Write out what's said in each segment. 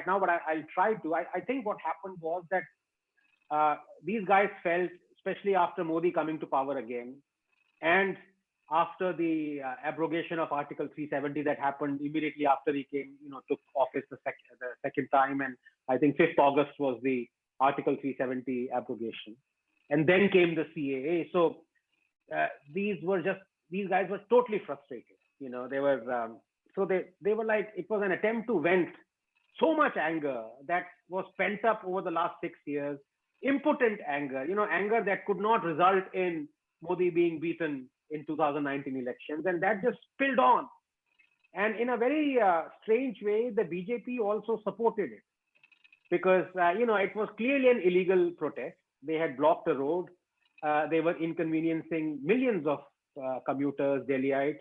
now, but I'll try to. I think what happened was that these guys felt, especially after Modi coming to power again, and after the abrogation of Article 370 that happened immediately after he came, took office the second time, and I think 5th August was the Article 370 abrogation, and then came the CAA. So these guys were totally frustrated. They were they were like, it was an attempt to vent so much anger that was pent up over the last 6 years, impotent anger, anger that could not result in Modi being beaten in 2019 elections, and that just spilled on. And in a very strange way, the BJP also supported it because it was clearly an illegal protest. They had blocked a road. They were inconveniencing millions of commuters, Delhiites.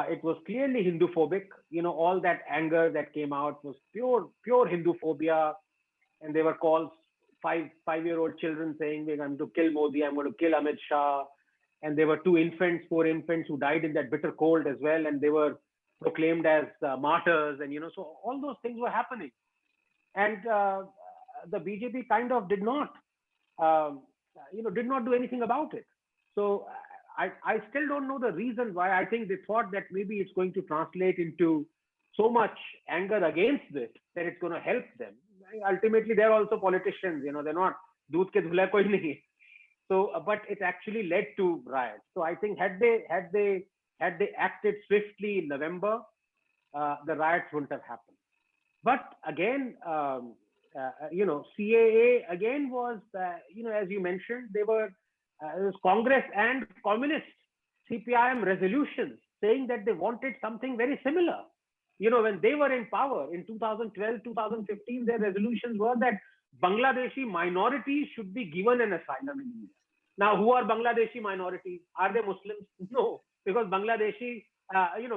It was clearly Hindu-phobic. All that anger that came out was pure Hindu-phobia, and there were calls, five-year-old children saying, "We're going to kill Modi. I'm going to kill Amit Shah." And there were 4 infants who died in that bitter cold as well, and they were proclaimed as martyrs. And so all those things were happening, and the BJP kind of did not do anything about it. So I still don't know the reason why. I think they thought that maybe it's going to translate into so much anger against this that it's going to help them. Ultimately, they're also politicians. They're not doodh ke dhula koi nahi. So, but it actually led to riots. So I think had they acted swiftly in November, the riots wouldn't have happened. But again, CAA again was, as you mentioned, it was Congress and Communist CPIM resolutions saying that they wanted something very similar. When they were in power in 2012, 2015, their resolutions were that Bangladeshi minorities should be given an asylum in India. Now, who are Bangladeshi minorities? Are they Muslims? No, because Bangladeshi,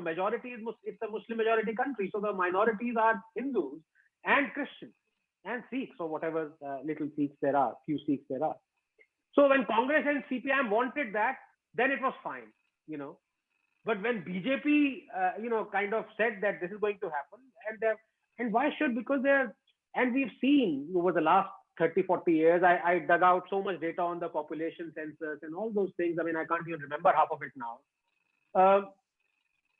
majority it's a Muslim majority country. So the minorities are Hindus and Christians and Sikhs, or whatever little Sikhs there are, few Sikhs there are. So when Congress and CPIM wanted that, then it was fine, But when BJP, kind of said that this is going to happen, and why should? Because and we've seen over the last 30, 40 years, I dug out so much data on the population census and all those things. I mean, I can't even remember half of it now.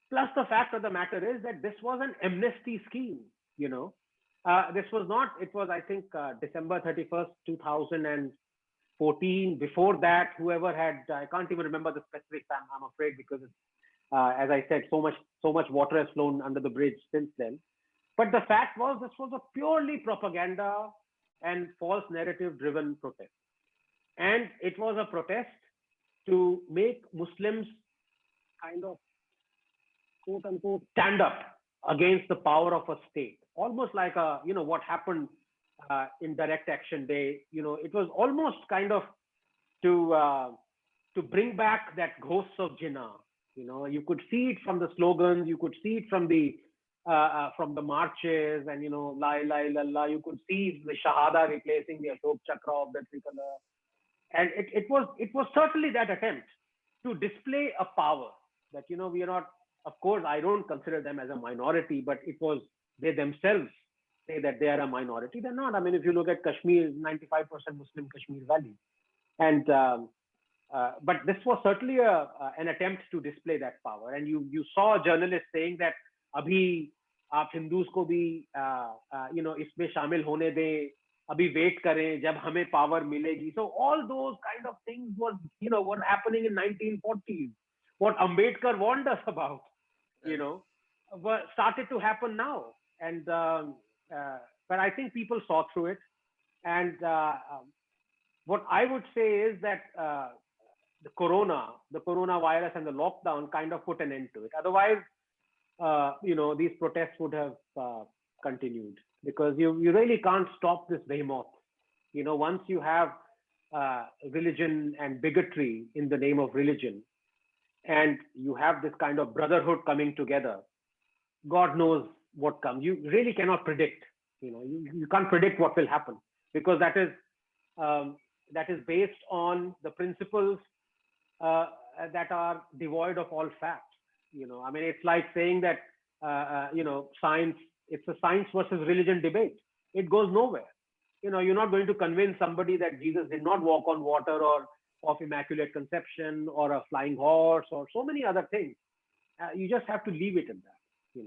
Plus the fact of the matter is that this was an amnesty scheme, This was not, it was, I think, December 31st, 2014. Before that, whoever had, I can't even remember the specifics, I'm afraid, because it's, as I said, so much water has flown under the bridge since then. But the fact was, this was a purely propaganda and false narrative driven protest. And it was a protest to make Muslims kind of, quote unquote, stand up against the power of a state. Almost like what happened in Direct Action Day. It was almost kind of to bring back that ghosts of Jinnah. You could see it from the slogans, you could see it from the marches, and La ilaha illallah. You could see the Shahada replacing the Ashok Chakra of the tricolor, and it was certainly that attempt to display a power that we are not. Of course, I don't consider them as a minority, but it was they themselves say that they are a minority. They're not. I mean, if you look at Kashmir, 95% Muslim Kashmir Valley, and but this was certainly an attempt to display that power. And you saw journalists saying that abhi आप Hindus को भी इसमें शामिल होने दें, अभी wait करें जब हमें पावर मिलेगी. So all those kind of things were happening in 1940s. What Ambedkar warned us about, started to happen now. And but I think people saw through it. And what I would say is that the coronavirus and the lockdown kind of put an end to it. Otherwise, these protests would have continued, because you really can't stop this behemoth. Once you have religion and bigotry in the name of religion, and you have this kind of brotherhood coming together, God knows what comes. You really cannot predict. You can't predict what will happen, because that is based on the principles that are devoid of all facts. I mean, it's like saying that science It's a science versus religion debate. It goes nowhere. You're not going to convince somebody that Jesus did not walk on water, or of immaculate conception, or a flying horse, or so many other things. You just have to leave it at that.